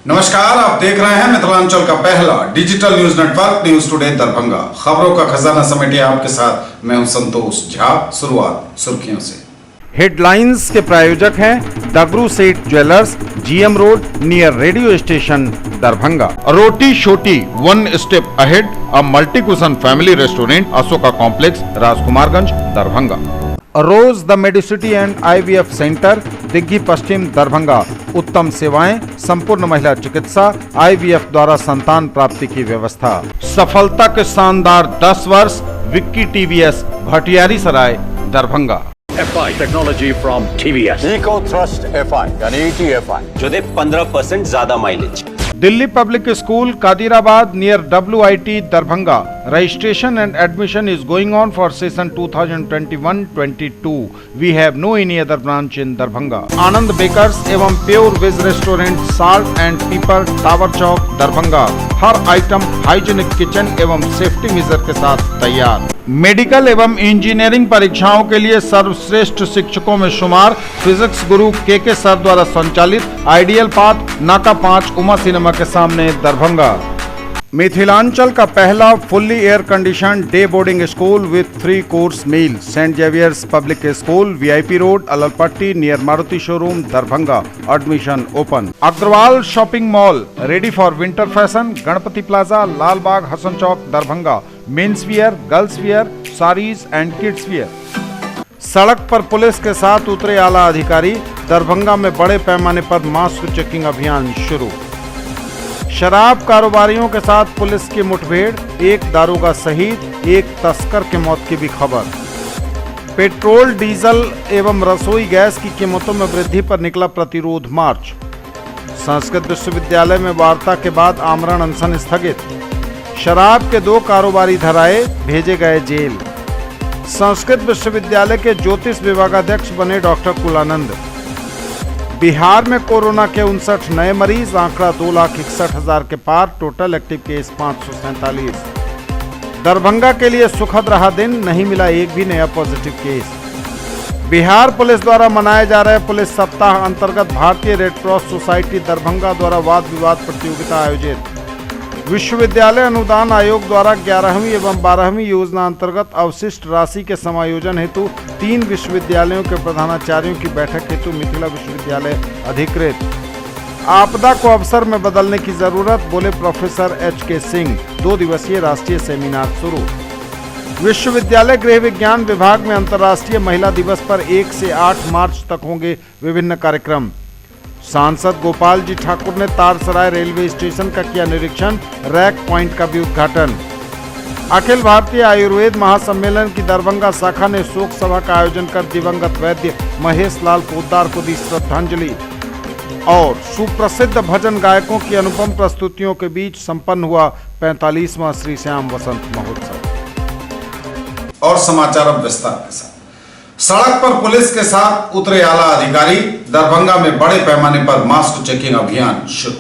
नमस्कार, आप देख रहे हैं मिथिलांचल का पहला digital news network news today Darbhanga. खबरों का खजाना समेटे आपके साथ मैं हूं संतोष झा। शुरुआत सुर्खियों से। हेडलाइंस के प्रायोजक हैं Dagru Seth jewellers, GM road near radio station Darbhanga. Roti Shoti one step ahead, a multi cuisine family restaurant, Ashoka complex, Rajkumarganj, Darbhanga. Rose the Medicity and IVF centre, Digghi Pashchim, Darbhanga. उत्तम सेवाएं, संपूर्ण महिला चिकित्सा, आईवीएफ द्वारा संतान प्राप्ति की व्यवस्था। सफलता के शानदार 10 वर्ष, Vicky TVS, Bhatiyari Sarai, Darbhanga. FI technology from TVS, eco thrust FI यानी ETFI जो दे 15% ज्यादा mileage. Delhi public school, Kadirabad near WIT, Darbhanga. Registration and admission is going on for session 2021-22. We have no any other branch in Darbhanga. Anand bakers एवं pure veg restaurant, salt and pepper, tower Chowk, Darbhanga. हर item hygienic kitchen एवं safety measure के साथ तैयार। Medical एवं engineering परीक्षाओं के लिए सर्वश्रेष्ठ शिक्षकों में शुमार फिजिक्स गुरु के सर द्वारा संचालित आइडियल पाथ, नाका 5, उमा सिनेमा के सामने, दरभंगा। मिथिलांचल का पहला fully air condition day boarding school with 3 course meal, saint Xavier's public school, VIP road, Allalpatti near Maruti showroom, Darbhanga. Admission open. Agarwal shopping mall, ready for winter fashion, Ganpati plaza, Lal Bagh, Hasan Chowk, Darbhanga. Men's wear, girls wear, saris and kids wear. सड़क पर police के साथ उतरे आला अधिकारी, दरभंगा में बड़े पैमाने पर मास्क चेकिंग अभियान शुरू। शराब कारोबारियों के साथ पुलिस की मुठभेड़, एक दारोगा शहीद, एक तस्कर के मौत की भी खबर। पेट्रोल, डीजल एवं रसोई गैस की कीमतों में वृद्धि पर निकला प्रतिरोध मार्च। संस्कृत विश्वविद्यालय में वार्ता के बाद आमरण अनशन स्थगित। शराब के 2 कारोबारी धराए, भेजे गए जेल। संस्कृत विश्वविद्यालय के ज्योतिष विभागाध्यक्ष बने डॉक्टर कुलानंद। बिहार में कोरोना के 59 नए मरीज, आंकड़ा 2,61,000 के पार, टोटल एक्टिव केस 547। दरभंगा के लिए सुखद रहा दिन, नहीं मिला एक भी नया पॉजिटिव केस। बिहार पुलिस द्वारा मनाए जा रहे पुलिस सप्ताह अंतर्गत भारतीय रेड क्रॉस सोसाइटी दरभंगा द्वारा वाद विवाद प्रतियोगिता आयोजित। विश्वविद्यालय अनुदान आयोग द्वारा 11वीं एवं 12वीं योजना अंतर्गत अवशिष्ट राशि के समायोजन हेतु 3 विश्वविद्यालयों के प्रधानाचार्यों की बैठक हेतु मिथिला विश्वविद्यालय अधिकृत। आपदा को अवसर में बदलने की जरूरत, बोले प्रोफेसर HK सिंह। 2 दिवसीय राष्ट्रीय सेमिनार शुरू। विश्वविद्यालय गृह विज्ञान विभाग में अंतर्राष्ट्रीय महिला दिवस पर 1 से 8 मार्च तक होंगे विभिन्न कार्यक्रम। सांसद गोपाल जी ठाकुर ने तारसराय रेलवे स्टेशन का किया निरीक्षण, रैक पॉइंट का भी उद्घाटन। अखिल भारतीय आयुर्वेद महासम्मेलन की दरभंगा शाखा ने शोक सभा का आयोजन कर दिवंगत वैद्य महेश लाल पोद्दार को दी श्रद्धांजलि। और सुप्रसिद्ध भजन गायकों की अनुपम प्रस्तुतियों के बीच संपन्न हुआ 45वां श्री श्याम वसंत महोत्सव। और समाचार अब विस्तार के साथ। सड़क पर पुलिस के साथ उतरे आला अधिकारी, दरभंगा में बड़े पैमाने पर मास्क चेकिंग अभियान शुरू।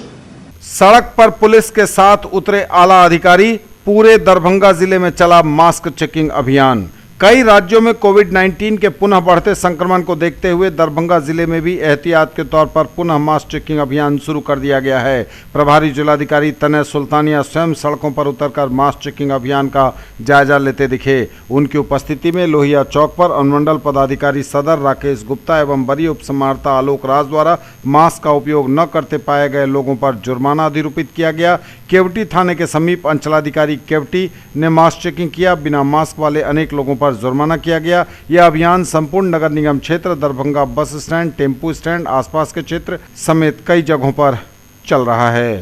सड़क पर पुलिस के साथ उतरे आला अधिकारी, पूरे दरभंगा जिले में चला मास्क चेकिंग अभियान। कई राज्यों में कोविड-19 के पुनः बढ़ते संक्रमण को देखते हुए दरभंगा जिले में भी एहतियात के तौर पर पुनः मास्क चेकिंग अभियान शुरू कर दिया गया है। प्रभारी जिलाधिकारी तनय सुल्तानिया स्वयं सड़कों पर उतरकर मास्क चेकिंग अभियान का जायजा लेते दिखे। उनकी उपस्थिति में लोहिया चौक पर अनुमंडल पदाधिकारी सदर राकेश गुप्ता एवं वरीय उपसमाहर्ता आलोक राज द्वारा मास्क का उपयोग न करते पाए गए लोगों पर जुर्माना अधिरूपित किया गया। केवटी थाने के समीप अंचलाधिकारी केवटी ने मास्क चेकिंग किया। बिना मास्क वाले अनेक लोगों पर जुर्माना किया गया। यह अभियान संपूर्ण नगर निगम क्षेत्र, Darbhanga bus stand, tempo stand, आसपास के क्षेत्र समेत कई जगहों पर चल रहा है।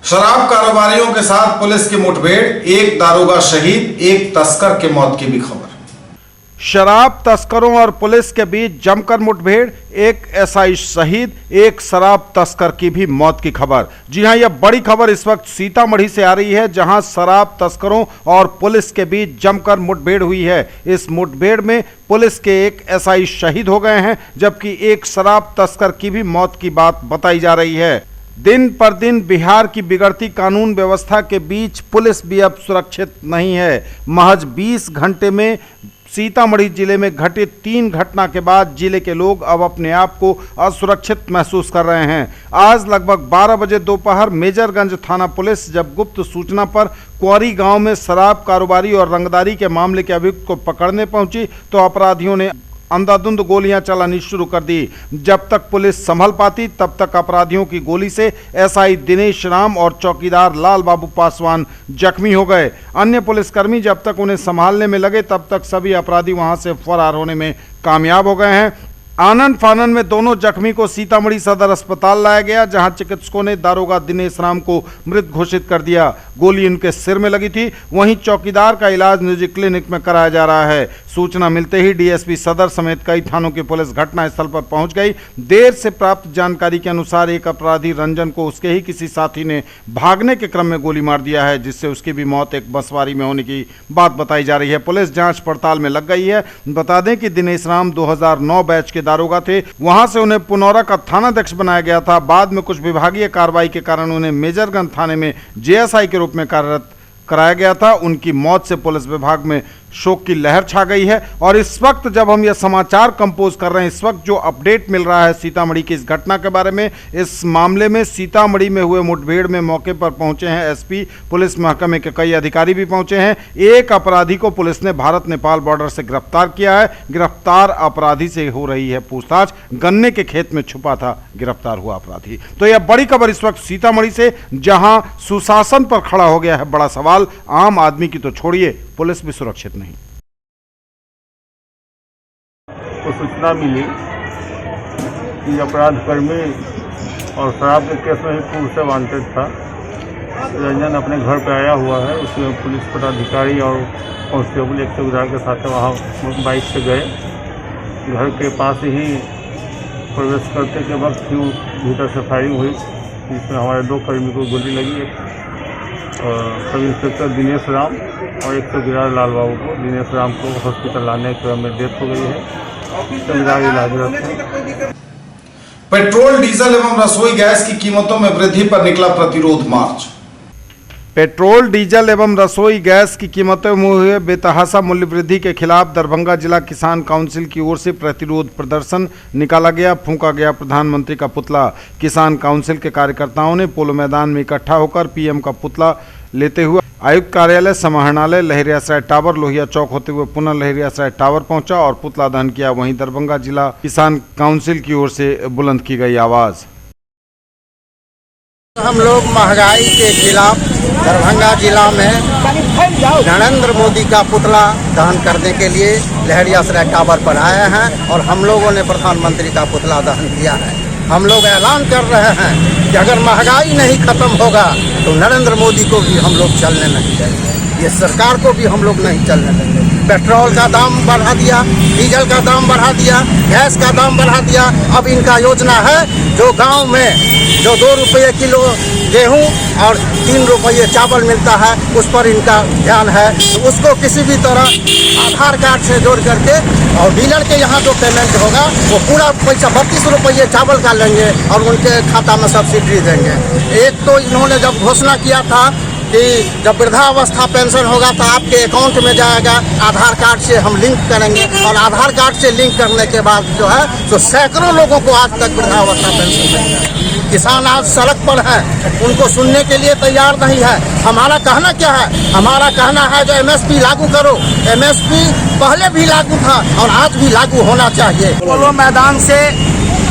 शराब कारोबारियों के साथ पुलिस की मुठभेड़, एक दारोगा शहीद, एक तस्कर के मौत की भी खबर। शराब तस्करों और पुलिस के बीच जमकर मुठभेड़, एक SI शहीद, एक शराब तस्कर की भी मौत की खबर। जी हां, यह बड़ी खबर इस वक्त सीतामढ़ी से आ रही है, जहां शराब तस्करों और पुलिस के बीच जमकर मुठभेड़ हुई है। इस मुठभेड़ में पुलिस के एक SI शहीद हो गए हैं, जबकि एक शराब तस्कर की भी मौत की बात बताई जा रही है। दिन पर दिन बिहार की बिगड़ती कानून व्यवस्था के बीच पुलिस भी अब सुरक्षित नहीं है। महज 20 घंटे में सीतामढ़ी जिले में घटित 3 घटना के बाद जिले के लोग अब अपने आप को असुरक्षित महसूस कर रहे हैं। आज लगभग 12 बजे दोपहर मेजरगंज थाना पुलिस जब गुप्त सूचना पर क्वारी गांव में शराब कारोबारी और रंगदारी के मामले के अभियुक्त को पकड़ने पहुंची तो अपराधियों ने अंधाधुंध गोलियां चलानी शुरू कर दी। जब तक पुलिस संभल पाती तब तक अपराधियों की गोली से एसआई दिनेश राम और चौकीदार लाल बाबू पासवान जख्मी हो गए। अन्य पुलिसकर्मी जब तक उन्हें संभालने में लगे तब तक सभी अपराधी वहां से फरार होने में कामयाब हो गए हैं। आनन फानन में दोनों जख्मी को सीतामढ़ी सदर अस्पताल लाया गया, जहां चिकित्सकों ने दारोगा दिनेश राम को मृत घोषित कर दिया। गोली उनके सिर में लगी थी। वहीं चौकीदार का इलाज निजी क्लिनिक में कराया जा रहा है। सूचना मिलते ही डीएसपी सदर समेत कई थानों की पुलिस घटनास्थल पर पहुंच गई। देर से प्राप्त जानकारी के अनुसार एक अपराधी रंजन को उसके ही किसी साथी ने भागने के क्रम में गोली मार दिया है, जिससे उसकी भी मौत एक बसवारी में होने की बात बताई जा रही है। पुलिस जांच पड़ताल में लग गई है। बता दें कि दिनेश राम 2009 बैच के दारोगा थे। वहां से उन्हें पुनौरा का थानाध्यक्ष बनाया गया था। बाद में कुछ विभागीय कार्रवाई के कारण उन्हें मेजरगंज थाने में जेएसआई के रूप में कार्यरत कराया गया था। उनकी मौत से पुलिस विभाग में शोक की लहर छा गई है। और इस वक्त जब हम यह समाचार कंपोज कर रहे हैं, इस वक्त जो अपडेट मिल रहा है सीतामढ़ी की इस घटना के बारे में, इस मामले में सीतामढ़ी में हुए मुठभेड़ में मौके पर पहुंचे हैं एसपी, पुलिस महकमे के कई अधिकारी भी पहुंचे हैं। एक अपराधी को पुलिस ने भारत नेपाल बॉर्डर से गिरफ्तार किया है। गिरफ्तार अपराधी से हो रही है पूछताछ। गन्ने के खेत में छुपा था गिरफ्तार हुआ अपराधी। तो यह बड़ी खबर इस वक्त सीतामढ़ी से, जहां सुशासन पर खड़ा हो गया है बड़ा सवाल। आम आदमी की तो छोड़िए, पुलिस भी सुरक्षित नहीं। को सूचना मिली कि अपराध कर्मी और शराब के केस में ही पूर्व से वांटेड था। रंजन अपने घर पे आया हुआ है। उसमें पुलिस पदाधिकारी और कांस्टेबल 111 के साथ वहाँ बाइक से गए। घर के पास ही प्रवेश करते के वक्त ही भीतर से फायरिंग हुई, जिसमें हमारे 2 कर्मी को गोली लगी। सब इंस्पेक्टर दिनेश राम और 111 लाल बाबू को, दिनेश राम को हॉस्पिटल लाने के क्रम में डेथ हो गई है। इलाजरत है। पेट्रोल, डीजल एवं रसोई गैस की कीमतों में वृद्धि पर निकला प्रतिरोध मार्च। पेट्रोल, डीजल एवं रसोई गैस की कीमतों में हुए बेतहाशा मूल्य वृद्धि के खिलाफ दरभंगा जिला किसान काउंसिल की ओर से प्रतिरोध प्रदर्शन निकाला गया। फूंका गया प्रधानमंत्री का पुतला। किसान काउंसिल के कार्यकर्ताओं ने पोलो मैदान में इकट्ठा होकर पीएम का पुतला लेते हुए आयुक्त कार्यालय, समाहरणालय, लहरियासराय टावर, लोहिया चौक होते हुए पुनः लहरियासराय टावर पहुंचा और पुतला दहन किया। वहीं दरभंगा जिला किसान काउंसिल की ओर से बुलंद की गई आवाज। हम लोग महंगाई के खिलाफ दरभंगा जिला में नरेंद्र मोदी का पुतला दहन करने के लिए लहरियासराय टावर पर आए हैं और हम लोगों ने प्रधानमंत्री का पुतला दहन किया है। हम लोग ऐलान कर रहे हैं कि अगर महंगाई नहीं खत्म होगा तो नरेंद्र मोदी को भी हम लोग चलने नहीं देंगे, ये सरकार को भी हम लोग नहीं चलने देंगे। पेट्रोल का दाम बढ़ा दिया, डीजल का दाम बढ़ा दिया, गैस का दाम बढ़ा दिया। अब इनका योजना है जो गांव में जो 2 रुपये किलो गेहूं और 3 रुपये चावल मिलता है, उस पर इनका ध्यान है। तो उसको किसी भी तरह आधार कार्ड से जोड़ करके और डीलर के यहाँ जो पेमेंट होगा वो पूरा पैसा 32 रुपये चावल का लेंगे और उनके खाता में सब्सिडी देंगे। एक तो इन्होंने जब घोषणा किया था कि जब वृद्धावस्था पेंशन होगा तो आपके अकाउंट में जाएगा, आधार कार्ड से हम लिंक करेंगे और आधार कार्ड से लिंक करने के बाद जो है तो सैकड़ों लोगों को आज तक वृद्धावस्था पेंशन मिल है। किसान आज सड़क पर हैं, उनको सुनने के लिए तैयार नहीं है। हमारा कहना क्या है? हमारा कहना है जो एमएसपी लागू करो। एमएसपी पहले भी लागू था और आज भी लागू होना चाहिए। पोलो मैदान से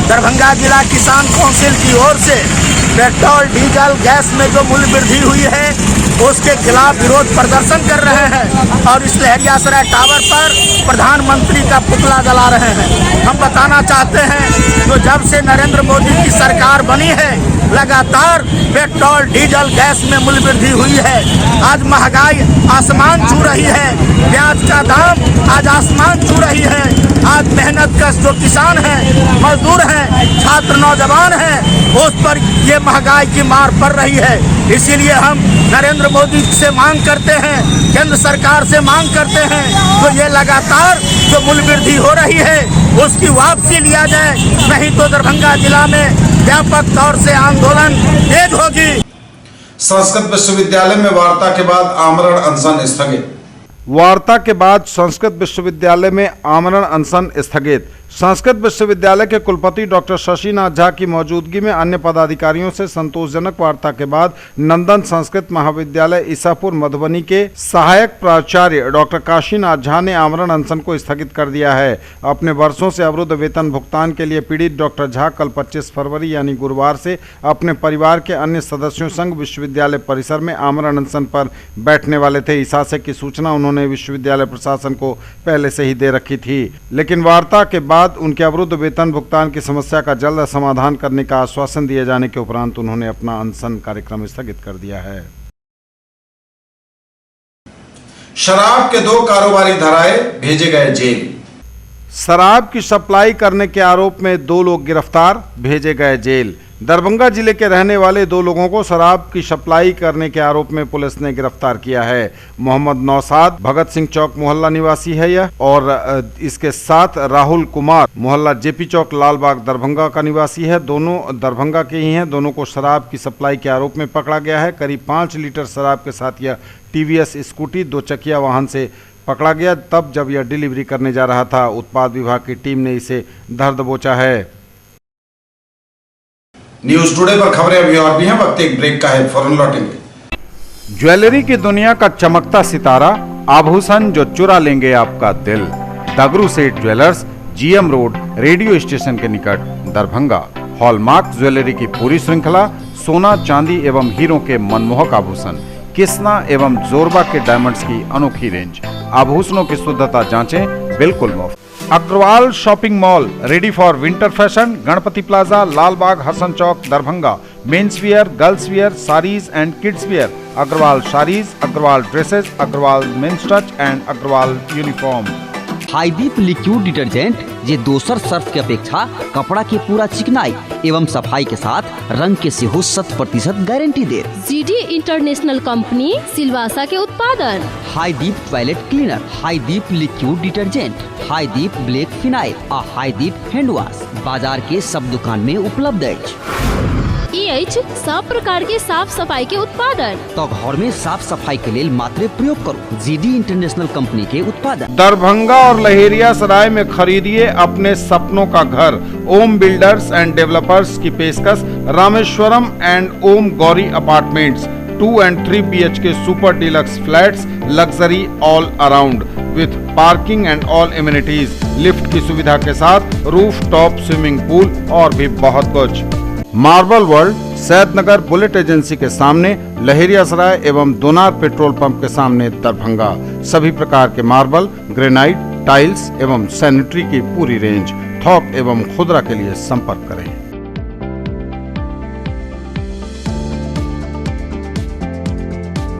दरभंगा जिला किसान काउंसिल की ओर से पेट्रोल, डीजल, गैस में जो मूल्य वृद्धि हुई है उसके खिलाफ विरोध प्रदर्शन कर रहे हैं और इस लहरियासराय टावर पर प्रधानमंत्री का पुतला जला रहे हैं। हम बताना चाहते हैं जो जब से नरेंद्र मोदी की सरकार बनी है लगातार पेट्रोल, डीजल, गैस में मूल्य वृद्धि हुई है। आज महंगाई आसमान छू रही है, प्याज का दाम आज आसमान छू रही है। आज मेहनत कश जो किसान हैं, मजदूर हैं, छात्र, नौजवान हैं, उस पर ये महंगाई की मार पड़ रही है। इसीलिए हम नरेंद्र मोदी से मांग करते हैं, केंद्र सरकार से मांग करते हैं तो ये लगातार जो मूल्य वृद्धि हो रही है उसकी वापसी लिया जाए, नहीं तो दरभंगा जिला में व्यापक तौर से आंदोलन तेज होगी। संस्कृत विश्वविद्यालय में वार्ता के बाद आमरण अनशन स्थगित। वार्ता के बाद संस्कृत विश्वविद्यालय में आमरण अनशन स्थगित। संस्कृत विश्वविद्यालय के कुलपति डॉक्टर शशिनाथ झा की मौजूदगी में अन्य पदाधिकारियों से संतोषजनक वार्ता के बाद नंदन संस्कृत महाविद्यालय ईसापुर मधुबनी के सहायक प्राचार्य डॉक्टर काशीनाथ झा ने आमरण अनशन को स्थगित कर दिया है। अपने वर्षों से अवरुद्ध वेतन भुगतान के लिए पीड़ित डॉक्टर झा कल 25 फरवरी यानी गुरुवार से अपने परिवार के अन्य सदस्यों संग विश्वविद्यालय परिसर में आमरण अनशन पर बैठने वाले थे। इस आशय की सूचना उन्होंने विश्वविद्यालय प्रशासन को पहले से ही दे रखी थी, लेकिन वार्ता के बाद उनके अवरुद्ध वेतन भुगतान की समस्या का जल्द समाधान करने का आश्वासन दिए जाने के उपरांत उन्होंने अपना अनशन कार्यक्रम स्थगित कर दिया है। शराब के 2 कारोबारी धराए, भेजे गए जेल। शराब की सप्लाई करने के आरोप में 2 लोग गिरफ्तार, भेजे गए जेल। दरभंगा जिले के रहने वाले 2 लोगों को शराब की सप्लाई करने के आरोप में पुलिस ने गिरफ्तार किया है। मोहम्मद नौसाद भगत सिंह चौक मोहल्ला निवासी है यह, और इसके साथ राहुल कुमार मोहल्ला जेपी चौक लालबाग दरभंगा का निवासी है। दोनों दरभंगा के ही हैं। दोनों को शराब की सप्लाई के आरोप में पकड़ा गया है। करीब 5 लीटर शराब के साथ यह टीवीएस स्कूटी 2 चकिया वाहन से पकड़ा गया, तब जब यह डिलीवरी करने जा रहा था। उत्पाद विभाग की टीम ने इसे धर दबोचा है। न्यूज टुडे पर खबरें अभी और भी हैं, वक्त एक ब्रेक का है, फौरन लौटेंगे। ज्वेलरी की दुनिया का चमकता सितारा, आभूषण जो चुरा लेंगे आपका दिल। दगरू Seth jewellers, GM road, radio station के निकट, दरभंगा। हॉलमार्क ज्वेलरी की पूरी श्रृंखला, सोना चांदी एवं हीरों के मनमोहक आभूषण, किस्ना एवं जोरबा के डायमंड्स की अनोखी रेंज। आभूषणों की शुद्धता जांचें, बिल्कुल मुफ्त। Agarwal shopping mall, ready for winter fashion, Ganpati plaza, Lalbagh, Hasan Chowk, Darbhanga. Men's wear, girls wear, saris and kids wear, Agarwal saris, Agarwal dresses, Agarwal men's touch and Agarwal uniform. Haideep liquid detergent जे दोसर सर्फ के अपेक्षा कपड़ा के पूरा चिकनाई एवं सफाई के साथ रंग के सेहो 100% गारंटी दे। जीडी इंटरनेशनल कंपनी सिलवासा के उत्पादन। Haideep toilet cleaner, Haideep liquid detergent, Haideep black phenyl और हाईदीप हैंड वॉश बाजार के सब दुकान में उपलब्ध है। सब प्रकार के साफ सफाई के उत्पादन तो घर में साफ सफाई के लिए मात्र प्रयोग करो जीडी इंटरनेशनल कंपनी के उत्पादन। दरभंगा और लहेरियासराय में खरीदिए अपने सपनों का घर। ओम बिल्डर्स एंड डेवलपर्स की पेशकश, Rameshwaram and Om Gauri apartments, 2 and 3 BHK super deluxe flats, luxury all around with parking and all amenities, lift की सुविधा के साथ रूफ टॉप स्विमिंग पूल और भी बहुत कुछ। Marble world, Saidnagar bullet agency के सामने, लहेरियासराय एवं दोनार पेट्रोल पंप के सामने, दरभंगा। सभी प्रकार के मार्बल, ग्रेनाइट, टाइल्स एवं सैनिटरी की पूरी रेंज। थोक एवं खुदरा के लिए संपर्क करें।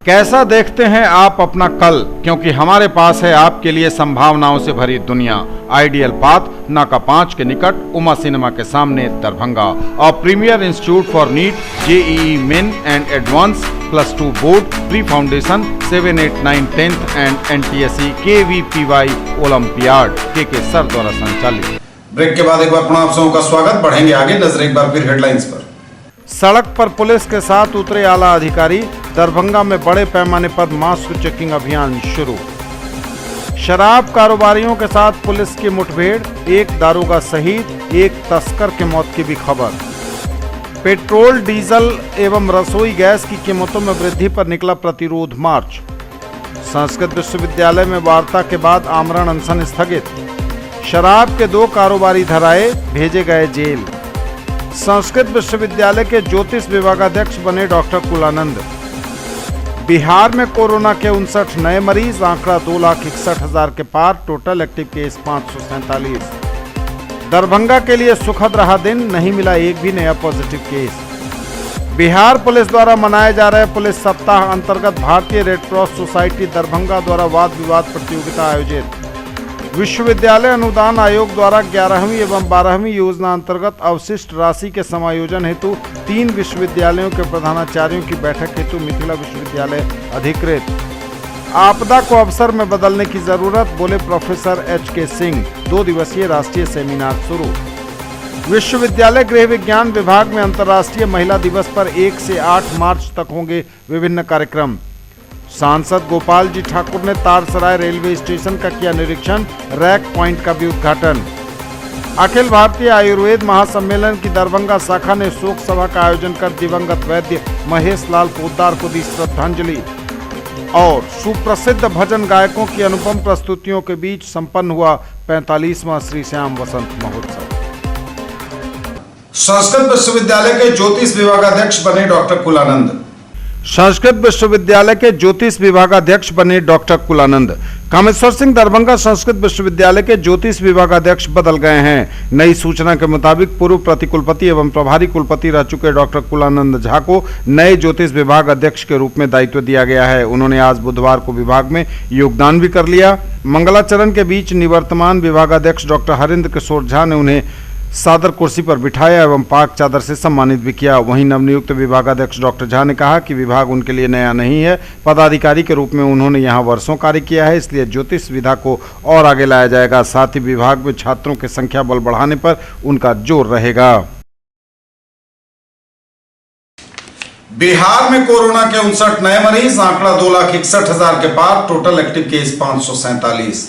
कैसा देखते हैं आप अपना कल, क्योंकि हमारे पास है आपके लिए संभावनाओं से भरी दुनिया। आइडियल पाथ, नाका 5 के निकट, उमा सिनेमा के सामने, दरभंगा। और premier institute for NEET, JEE main and advance, +2 board, pre foundation, 7, 8, 9, 10th एंड एनटीएससी KVPY ओलंपियाड के सर द्वारा संचालित। ब्रेक के बाद एक बार पुनः आप सबों का स्वागत। बढ़ेंगे आगे, नजर एक बार फिर हेडलाइंस पर। सड़क पर पुलिस के साथ उतरे आला अधिकारी, दरभंगा में बड़े पैमाने पर मास्क चेकिंग अभियान शुरू। शराब कारोबारियों के साथ पुलिस की मुठभेड़, 1 दारोगा शहीद, 1 तस्कर के मौत की भी खबर। पेट्रोल, डीजल एवं रसोई गैस की कीमतों में वृद्धि पर निकला प्रतिरोध मार्च। संस्कृत विश्वविद्यालय में वार्ता के बाद आमरण अनशन स्थगित। शराब के 2 कारोबारी धराए, भेजे गए जेल। संस्कृत विश्वविद्यालय के ज्योतिष विभागाध्यक्ष बने डॉक्टर कुलानंद। बिहार में कोरोना के 59 नए मरीज, आंकड़ा 2,61,000 के पार, टोटल एक्टिव केस 547। दरभंगा के लिए सुखद रहा दिन, नहीं मिला एक भी नया पॉजिटिव केस। बिहार पुलिस द्वारा मनाए जा रहे पुलिस सप्ताह अंतर्गत भारतीय रेड क्रॉस सोसाइटी दरभंगा द्वारा वाद विवाद प्रतियोगिता आयोजित। विश्वविद्यालय अनुदान आयोग द्वारा 11वीं एवं 12वीं योजना अंतर्गत अवशिष्ट राशि के समायोजन हेतु 3 विश्वविद्यालयों के प्रधानाचार्यों की बैठक हेतु मिथिला विश्वविद्यालय अधिकृत। आपदा को अवसर में बदलने की जरूरत, बोले प्रोफेसर HK सिंह। 2 दिवसीय राष्ट्रीय सेमिनार शुरू। विश्वविद्यालय गृह विज्ञान विभाग में अंतर्राष्ट्रीय महिला दिवस पर 1 से 8 मार्च तक होंगे विभिन्न कार्यक्रम। सांसद गोपाल जी ठाकुर ने तारसराय रेलवे स्टेशन का किया निरीक्षण, रैक पॉइंट का भी उद्घाटन। अखिल भारतीय आयुर्वेद महासम्मेलन की दरभंगा शाखा ने शोक सभा का आयोजन कर दिवंगत वैद्य महेश लाल पोद्दार को दी श्रद्धांजलि। और सुप्रसिद्ध भजन गायकों की अनुपम प्रस्तुतियों के बीच संपन्न हुआ 45वां श्री श्याम वसंत महोत्सव। संस्कृत विश्वविद्यालय के ज्योतिष विभागाध्यक्ष बने डॉक्टर कुलानंद। संस्कृत विश्वविद्यालय के ज्योतिष विभागाध्यक्ष बने डॉक्टर कुलानंद। कामेश्वर सिंह दरभंगा संस्कृत विश्वविद्यालय के ज्योतिष विभागाध्यक्ष बदल गए हैं। नई सूचना के मुताबिक पूर्व प्रतिकुलपति एवं प्रभारी कुलपति रह चुके डॉक्टर कुलानंद झा को नए ज्योतिष विभाग अध्यक्ष के रूप में दायित्व दिया गया है। उन्होंने आज बुधवार को विभाग में योगदान भी कर लिया। मंगलाचरण के बीच निवर्तमान विभागाध्यक्ष डॉक्टर हरेंद्र किशोर झा ने उन्हें सादर कुर्सी पर बिठाया एवं पाक चादर से सम्मानित भी किया। वहीं नवनियुक्त विभागाध्यक्ष डॉक्टर झा ने कहा कि विभाग उनके लिए नया नहीं है। पदाधिकारी के रूप में उन्होंने यहां वर्षों कार्य किया है, इसलिए ज्योतिष विधा को और आगे लाया जाएगा। साथ ही विभाग में छात्रों की संख्या बल बढ़ाने पर उनका जोर रहेगा। बिहार में कोरोना के 59 नए मरीज, आंकड़ा 2,61,000 के पार, टोटल एक्टिव केस 547।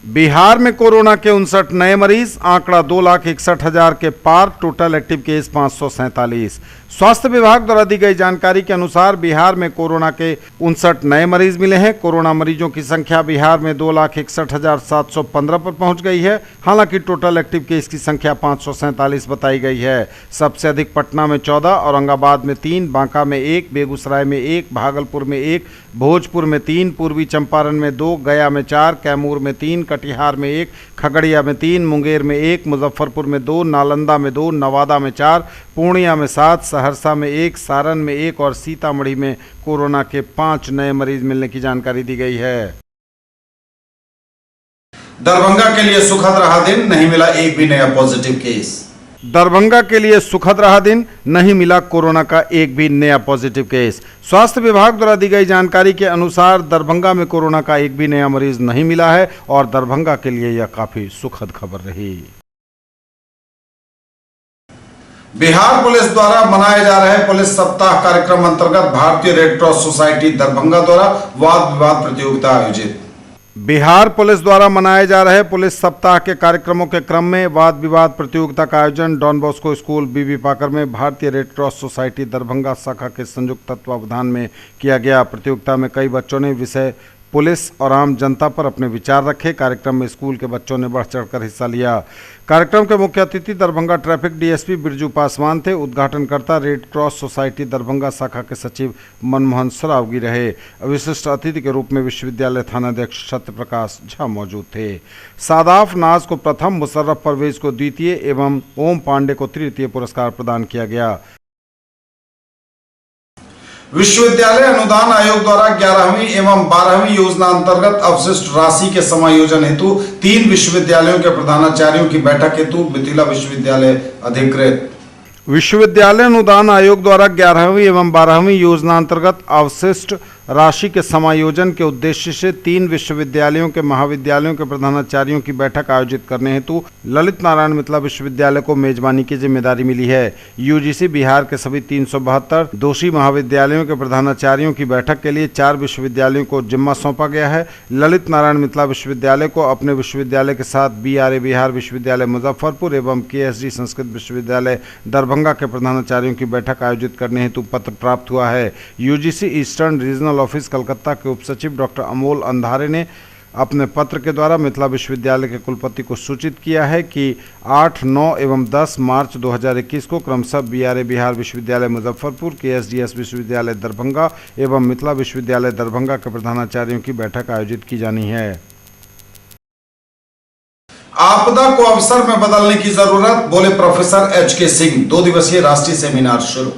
बिहार में कोरोना के 59 नए मरीज, आंकड़ा 2,61,000 के पार, टोटल एक्टिव केस 547। स्वास्थ्य विभाग द्वारा दी गई जानकारी के अनुसार बिहार में कोरोना के 59 नए मरीज मिले हैं। कोरोना मरीजों की संख्या बिहार में 2,61,715 पर पहुंच गई है। हालांकि टोटल एक्टिव केस की संख्या 547 बताई गई है। सबसे अधिक पटना में 14, औरंगाबाद में 3, बांका में 1, बेगूसराय में 1, भागलपुर में 1, भोजपुर में 3, पूर्वी चंपारण में 2, गया में 4, कैमूर में 3, कटिहार में 1, खगड़िया में 3, मुंगेर में 1, मुजफ्फरपुर में 2, नालंदा में 2, नवादा में 4, पूर्णिया में 7, सहरसा में 1, सारण में 1 और सीतामढ़ी में कोरोना के 5 नए मरीज मिलने की जानकारी दी गई है। दरभंगा के लिए सुखद रहा दिन, नहीं मिला एक भी नया पॉजिटिव केस। दरभंगा के लिए सुखद रहा दिन, नहीं मिला कोरोना का एक भी नया पॉजिटिव केस। स्वास्थ्य विभाग द्वारा दी गई जानकारी के अनुसार दरभंगा में कोरोना का एक भी नया मरीज नहीं मिला है और दरभंगा के लिए यह काफी सुखद खबर रही। बिहार पुलिस द्वारा मनाए जा रहे पुलिस सप्ताह कार्यक्रम अंतर्गत भारतीय रेड क्रॉस सोसाइटी दरभंगा द्वारा वाद विवाद प्रतियोगिता आयोजित। बिहार पुलिस द्वारा मनाए जा रहे पुलिस सप्ताह के कार्यक्रमों के क्रम में वाद विवाद प्रतियोगिता का आयोजन डॉन बॉस्को स्कूल बीबी पाकर में भारतीय रेड क्रॉस सोसाइटी दरभंगा शाखा के संयुक्त तत्वावधान में किया गया। प्रतियोगिता में कई बच्चों ने विषय पुलिस और आम जनता पर अपने विचार रखे। कार्यक्रम में स्कूल के बच्चों ने बढ़ चढ़कर हिस्सा लिया। कार्यक्रम के मुख्य अतिथि दरभंगा ट्रैफिक डीएसपी बिरजू पासवान थे। उद्घाटनकर्ता रेड क्रॉस सोसाइटी दरभंगा शाखा के सचिव मनमोहन सरावगी रहे। विशिष्ट अतिथि के रूप में विश्वविद्यालय थानाध्यक्ष सत्य प्रकाश झा मौजूद थे। सादाफ नाज को प्रथम, मुशर्रफ परवेज को द्वितीय एवं ओम पांडे को तृतीय पुरस्कार प्रदान किया गया। विश्वविद्यालय अनुदान आयोग द्वारा 11वीं एवं 12वीं योजना अंतर्गत अवशिष्ट राशि के समायोजन हेतु 3 विश्वविद्यालयों के प्रधानाचार्यों की बैठक हेतु मिथिला विश्वविद्यालय अधिकृत। विश्वविद्यालय अनुदान आयोग द्वारा 11वीं एवं 12वीं योजना अंतर्गत अवशिष्ट राशि के समायोजन के उद्देश्य से 3 विश्वविद्यालयों के महाविद्यालयों के प्रधानाचार्यों की बैठक आयोजित करने हेतु ललित नारायण मिथिला विश्वविद्यालय को मेजबानी की जिम्मेदारी मिली है। यूजीसी बिहार के सभी 372 दोषी महाविद्यालयों के प्रधानाचार्यों की बैठक के लिए 4 विश्वविद्यालयों को जिम्मा सौंपा गया है। ललित नारायण मिथिला विश्वविद्यालय को अपने विश्वविद्यालय के साथ BRA बिहार विश्वविद्यालय मुजफ्फरपुर एवं KSG संस्कृत विश्वविद्यालय दरभंगा के प्रधानाचार्यों की बैठक आयोजित करने हेतु पत्र प्राप्त हुआ है। UGC eastern regional office Calcutta के उप सचिव डॉक्टर अमोल अंधारे ने अपने पत्र के द्वारा मिथिला विश्वविद्यालय के कुलपति को सूचित किया है कि 8, 9 एवं 10 मार्च 2021 को क्रमशः BRA बिहार विश्वविद्यालय मुजफ्फरपुर, KSGS विश्वविद्यालय दरभंगा एवं मिथिला विश्वविद्यालय दरभंगा के प्रधानाचार्यों की बैठक आयोजित की जानी है। आपदा को अवसर में बदलने की जरूरत, बोले प्रोफेसर HK सिंह। 2 दिवसीय राष्ट्रीय सेमिनार शुरू।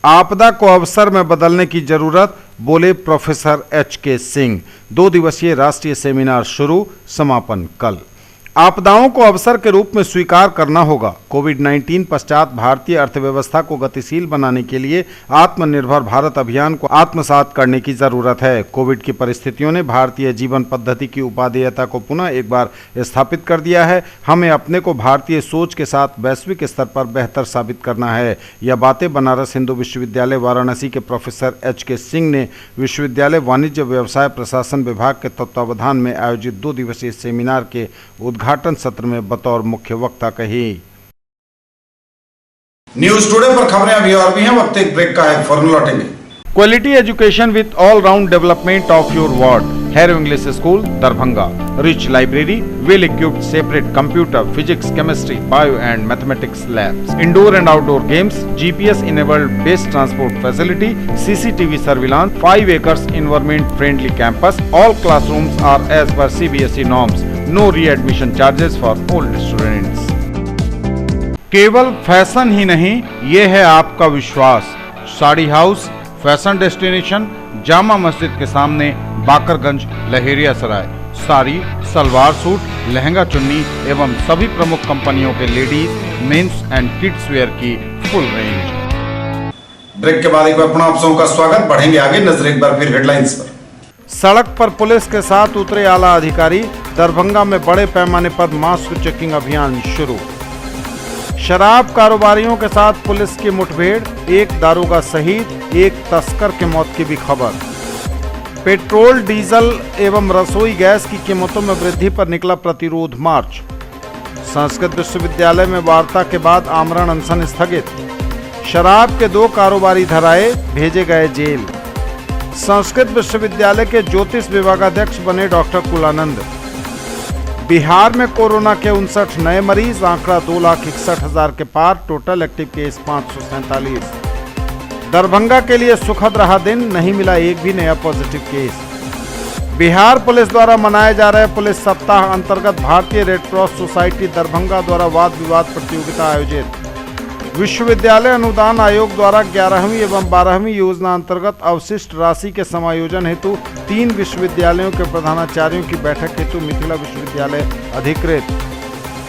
आपदा को अवसर में बदलने की जरूरत, बोले प्रोफेसर HK सिंह। 2 दिवसीय राष्ट्रीय सेमिनार शुरू, समापन कल। आपदाओं को अवसर के रूप में स्वीकार करना होगा। कोविड-19 पश्चात भारतीय अर्थव्यवस्था को गतिशील बनाने के लिए आत्मनिर्भर भारत अभियान को आत्मसात करने की जरूरत है। कोविड की परिस्थितियों ने भारतीय जीवन पद्धति की उपादेयता को पुनः एक बार स्थापित कर दिया है। हमें अपने को भारतीय सोच के साथ वैश्विक स्तर पर बेहतर साबित करना है। यह बातें बनारस हिंदू विश्वविद्यालय वाराणसी के प्रोफेसर एच.के. सिंह ने विश्वविद्यालय वाणिज्य व्यवसाय प्रशासन विभाग के तत्वावधान में आयोजित 2 दिवसीय सेमिनार के उद्घाटन सत्र में बतौर मुख्य वक्ता कही। न्यूज टुडे पर खबरें अभी और भी हैं, वक्त एक ब्रेक का है, फौरन लौटेंगे। Quality education with all round development of your ward. Harrow English school Darbhanga. Rich library, well equipped separate computer, physics, chemistry, bio and mathematics labs, indoor and outdoor games, GPS enabled based transport facility, CCTV surveillance, 5 acres environment friendly campus. All classrooms are as per CBSE norms. No re-admission charges for old students. केवल fashion ही नहीं, ये है आपका विश्वास। Sari house fashion destination, Jama Masjid के सामने, Bakarganj, Laheriya Sarai. Sari, salwar suit, lehenga chunni एवं सभी प्रमुख कंपनियों के ladies, men's and kids wear की फुल रेंज। ब्रेक के बाद एक बार पुनः आप सबका स्वागत। बढ़ेंगे आगे, नजर एक बार फिर हेडलाइंस पर। सड़क पर पुलिस के साथ उतरे आला अधिकारी। दरभंगा में बड़े पैमाने पर मास्क चेकिंग अभियान शुरू। शराब कारोबारियों के साथ पुलिस की मुठभेड़, 1 दारोगा शहीद, 1 तस्कर के मौत की भी खबर। पेट्रोल, डीजल एवं रसोई गैस की कीमतों में वृद्धि पर निकला प्रतिरोध मार्च। संस्कृत विश्वविद्यालय में वार्ता के बाद आमरण अनशन स्थगित। शराब के 2 कारोबारी धराए, भेजे गए जेल। संस्कृत विश्वविद्यालय के ज्योतिष विभागाध्यक्ष बने डॉक्टर कुलानंद। बिहार में कोरोना के 59 नए मरीज, आंकड़ा 2,61,000 के पार। Total active case 547। दरभंगा के लिए सुखद रहा दिन, नहीं मिला एक भी नया पॉजिटिव केस। बिहार पुलिस द्वारा मनाए जा रहे पुलिस सप्ताह अंतर्गत भारतीय रेड क्रॉस सोसाइटी दरभंगा द्वारा वाद विवाद प्रतियोगिता आयोजित। विश्वविद्यालय अनुदान आयोग द्वारा 11वीं एवं 12वीं योजना अंतर्गत अवशिष्ट राशि के समायोजन हेतु 3 विश्वविद्यालयों के प्रधानाचार्यों की बैठक हेतु मिथिला विश्वविद्यालय अधिकृत।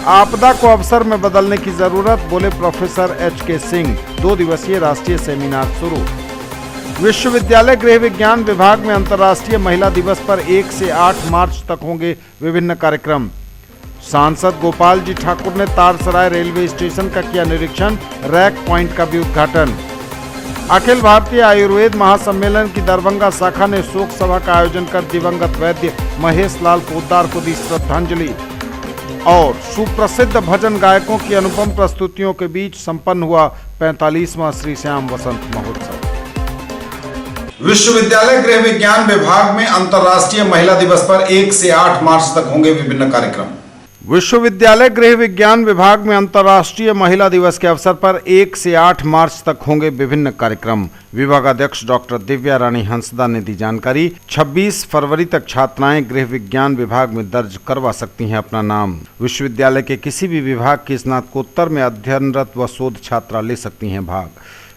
आपदा को अवसर में बदलने की जरूरत, बोले प्रोफेसर एच.के. सिंह। 2 दिवसीय राष्ट्रीय सेमिनार शुरू। विश्वविद्यालय गृह विज्ञान विभाग में अंतर्राष्ट्रीय महिला दिवस पर 1 से 8 मार्च तक होंगे विभिन्न कार्यक्रम। सांसद गोपाल जी ठाकुर ने तारसराय रेलवे स्टेशन का किया निरीक्षण, रैक पॉइंट का भी उद्घाटन। अखिल भारतीय आयुर्वेद महासम्मेलन की दरभंगा शाखा ने शोक सभा का आयोजन कर दिवंगत वैद्य महेश लाल पोद्दार को दी श्रद्धांजलि। और सुप्रसिद्ध भजन गायकों की अनुपम प्रस्तुतियों के बीच संपन्न हुआ 45वां श्री श्याम वसंत महोत्सव। विश्वविद्यालय गृह विज्ञान विभाग में अंतर्राष्ट्रीय महिला दिवस पर 1 से 8 मार्च तक होंगे विभिन्न कार्यक्रम। विश्वविद्यालय गृह विज्ञान विभाग में अंतर्राष्ट्रीय महिला दिवस के अवसर पर 1 से 8 मार्च तक होंगे विभिन्न कार्यक्रम। विभागाध्यक्ष डॉक्टर दिव्या रानी हंसदा ने दी जानकारी। 26 फरवरी तक छात्राएं गृह विज्ञान विभाग में दर्ज करवा सकती हैं अपना नाम। विश्वविद्यालय के किसी भी विभाग की स्नातकोत्तर में अध्ययनरत व शोध छात्रा ले सकती हैं भाग।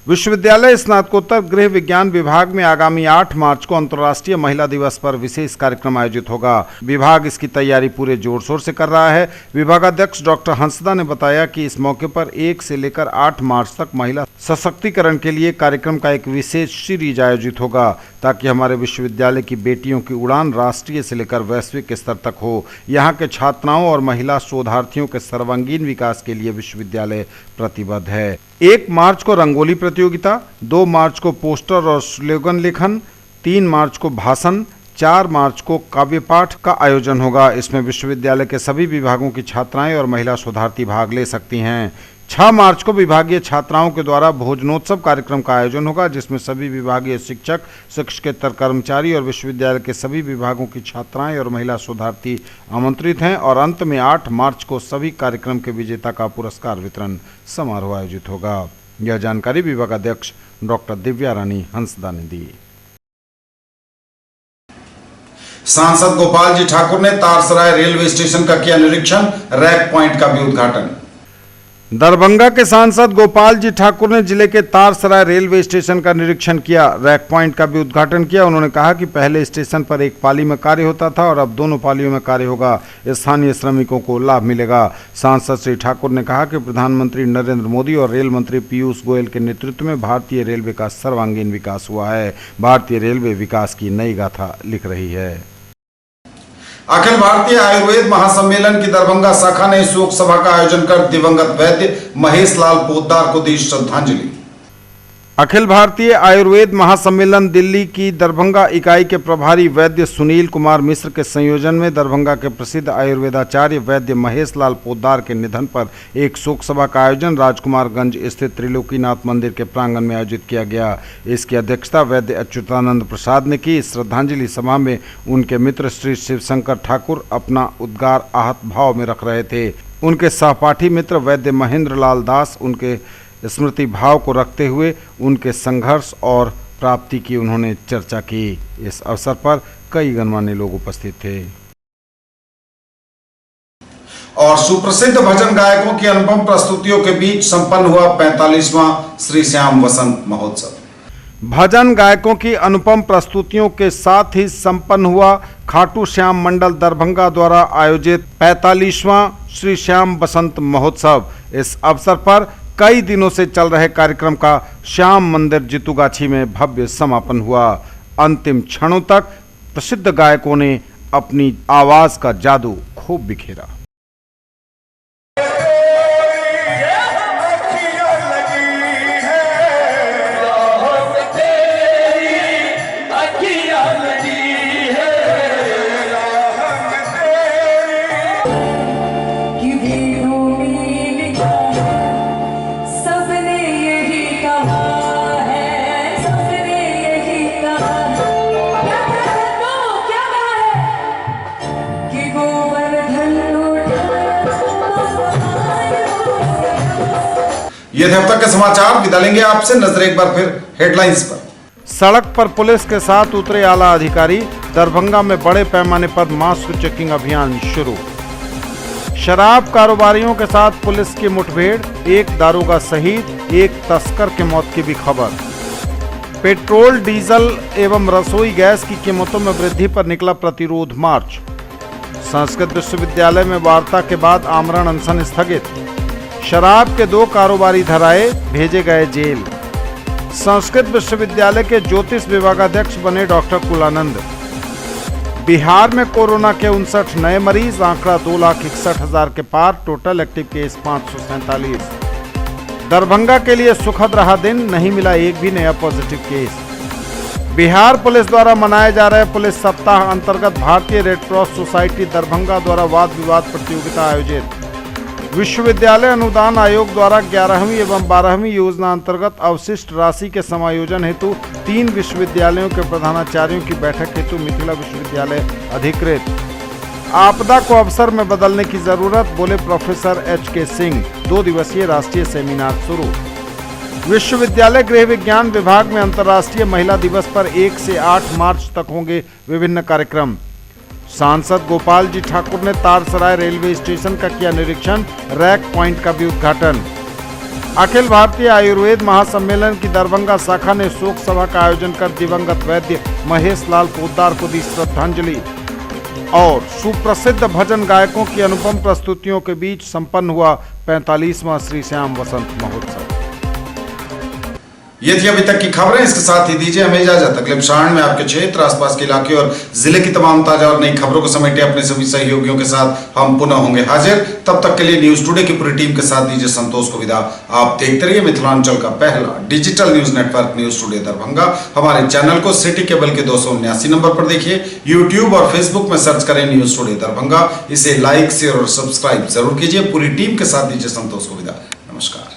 विश्वविद्यालय स्नातकोत्तर गृह विज्ञान विभाग में आगामी 8 मार्च को अंतर्राष्ट्रीय महिला दिवस पर विशेष कार्यक्रम आयोजित होगा। विभाग इसकी तैयारी पूरे जोर शोर से कर रहा है। विभागाध्यक्ष डॉक्टर हंसदा ने बताया कि इस मौके पर 1 से लेकर 8 मार्च तक महिला सशक्तिकरण के लिए कार्यक्रम का एक विशेष सीरीज आयोजित होगा, ताकि हमारे विश्वविद्यालय की बेटियों की उड़ान राष्ट्रीय से लेकर वैश्विक स्तर तक हो। यहाँ के छात्राओं और महिला शोधार्थियों के सर्वांगीण विकास के लिए विश्वविद्यालय प्रतिबद्ध है। 1 मार्च को रंगोली प्रतियोगिता, 2 मार्च को पोस्टर और स्लोगन लेखन, 3 मार्च को भाषण, 4 मार्च को काव्य पाठ का आयोजन होगा। इसमें विश्वविद्यालय के सभी विभागों की छात्राएं और महिला शोधार्थी भाग ले सकती हैं। 6 मार्च को विभागीय छात्राओं के द्वारा भोजनोत्सव कार्यक्रम का आयोजन होगा, जिसमें सभी विभागीय शिक्षक, शिक्षकेतर कर्मचारी और विश्वविद्यालय के सभी विभागों की छात्राएं और महिला शोधार्थी आमंत्रित हैं। और अंत में 8 मार्च को सभी कार्यक्रम के विजेता का पुरस्कार वितरण समारोह आयोजित होगा। यह जानकारी विभागाध्यक्ष डॉक्टर दिव्या रानी हंसदा ने दी। सांसद गोपाल जी ठाकुर ने तारसराय रेलवे स्टेशन का किया निरीक्षण, रैक पॉइंट का भी उद्घाटन। दरभंगा के सांसद गोपाल जी ठाकुर ने जिले के तारसराय रेलवे स्टेशन का निरीक्षण किया, रैक पॉइंट का भी उद्घाटन किया। उन्होंने कहा कि पहले स्टेशन पर एक पाली में कार्य होता था और अब दोनों पालियों में कार्य होगा, स्थानीय श्रमिकों को लाभ मिलेगा। सांसद श्री ठाकुर ने कहा कि प्रधानमंत्री नरेंद्र मोदी और रेल मंत्री पीयूष गोयल के नेतृत्व में भारतीय रेलवे का सर्वांगीण विकास हुआ है। भारतीय रेलवे विकास की नई गाथा लिख रही है। अखिल भारतीय आयुर्वेद महासम्मेलन की दरभंगा शाखा ने शोक सभा का आयोजन कर दिवंगत वैद्य महेश लाल पोद्दार को दी श्रद्धांजलि। अखिल भारतीय आयुर्वेद महासम्मेलन दिल्ली की दरभंगा इकाई के प्रभारी वैद्य सुनील कुमार मिश्र के संयोजन में दरभंगा के प्रसिद्ध आयुर्वेदाचार्य वैद्य महेश लाल पोद्दार के निधन पर एक शोक सभा का आयोजन राजकुमारगंज स्थित त्रिलोकीनाथ मंदिर के प्रांगण में आयोजित किया गया। इसकी अध्यक्षता वैद्य अच्युतानंद प्रसाद ने की। श्रद्धांजलि सभा में उनके मित्र श्री शिवशंकर ठाकुर अपना उद्गार आहत भाव में रख रहे थे। उनके सहपाठी मित्र वैद्य महेंद्र लाल दास उनके स्मृति भाव को रखते हुए उनके संघर्ष और प्राप्ति की उन्होंने चर्चा की। इस अवसर पर कई गणमान्य लोग उपस्थित थे। और सुप्रसिद्ध भजन गायकों की अनुपम प्रस्तुतियों के बीच संपन्न हुआ 45वां श्री श्याम वसंत महोत्सव। भजन गायकों की अनुपम प्रस्तुतियों के साथ ही संपन्न हुआ खाटू श्याम मंडल दरभंगा द्वारा आयोजित 45वां श्री श्याम वसंत महोत्सव। इस अवसर पर कई दिनों से चल रहे कार्यक्रम का श्याम मंदिर जितुगाछी में भव्य समापन हुआ। अंतिम क्षणों तक प्रसिद्ध गायकों ने अपनी आवाज का जादू खूब बिखेरा। ये थे अब तक के समाचार। विदा लेंगे आपसे, नजर एक बार फिर हेडलाइंस पर। सड़क पर पुलिस के साथ उतरे आला अधिकारी, दरभंगा में बड़े पैमाने पर मास्क चेकिंग अभियान शुरू। शराब कारोबारियों के साथ पुलिस की मुठभेड़, एक दारोगा शहीद, एक तस्कर के मौत की भी खबर। पेट्रोल, डीजल एवं रसोई गैस की कीमतों में वृद्धि पर निकला प्रतिरोध मार्च। संस्कृत विश्वविद्यालय में वार्ता के बाद आमरण अनशन स्थगित। शराब के 2 कारोबारी धराए, भेजे गए जेल। संस्कृत विश्वविद्यालय के ज्योतिष विभागाध्यक्ष बने डॉक्टर कुलानंद। बिहार में कोरोना के 59 नए मरीज, आंकड़ा 2,61,000 के पार। Total active case 547। दरभंगा के लिए सुखद रहा दिन, नहीं मिला एक भी नया पॉजिटिव केस। बिहार पुलिस द्वारा मनाए जा रहे पुलिस सप्ताह अंतर्गत भारतीय रेड क्रॉस सोसाइटी दरभंगा द्वारा वाद विवाद प्रतियोगिता आयोजित। विश्वविद्यालय अनुदान आयोग द्वारा 11वीं एवं 12वीं योजना अंतर्गत अवशिष्ट राशि के समायोजन हेतु 3 विश्वविद्यालयों के प्रधानाचार्यों की बैठक हेतु मिथिला विश्वविद्यालय अधिकृत। आपदा को अवसर में बदलने की जरूरत, बोले प्रोफेसर HK सिंह। 2 दिवसीय राष्ट्रीय सेमिनार शुरू। विश्वविद्यालय गृह विज्ञान विभाग में अंतर्राष्ट्रीय महिला दिवस पर 1 से 8 मार्च तक होंगे विभिन्न कार्यक्रम। सांसद गोपाल जी ठाकुर ने तारसराय रेलवे स्टेशन का किया निरीक्षण, रैक पॉइंट का भी उद्घाटन। अखिल भारतीय आयुर्वेद महासम्मेलन की दरभंगा शाखा ने शोक सभा का आयोजन कर दिवंगत वैद्य महेश लाल पोद्दार को दी श्रद्धांजलि। और सुप्रसिद्ध भजन गायकों की अनुपम प्रस्तुतियों के बीच संपन्न हुआ 45वां श्री श्याम वसंत महोत्सव। ये थी अभी तक की खबरें। इसके साथ ही दीजिए हमें इजाजत। अगले प्रसारण में आपके क्षेत्र, आसपास के इलाके और जिले की तमाम ताजा और नई खबरों को समेटे अपने सभी सहयोगियों के साथ हम पुनः होंगे हाजिर। तब तक के लिए न्यूज टुडे की पूरी टीम के साथ दीजिए संतोष को विदा। आप देखते रहिए मिथिलांचल का पहला digital news network news today Darbhanga. हमारे चैनल को सिटी केबल के 279 नंबर पर देखिए। यूट्यूब और फेसबुक में सर्च करें न्यूज टुडे दरभंगा। इसे लाइक, शेयर और सब्सक्राइब जरूर कीजिए। पूरी टीम के साथ दीजिए संतोष को विदा। नमस्कार।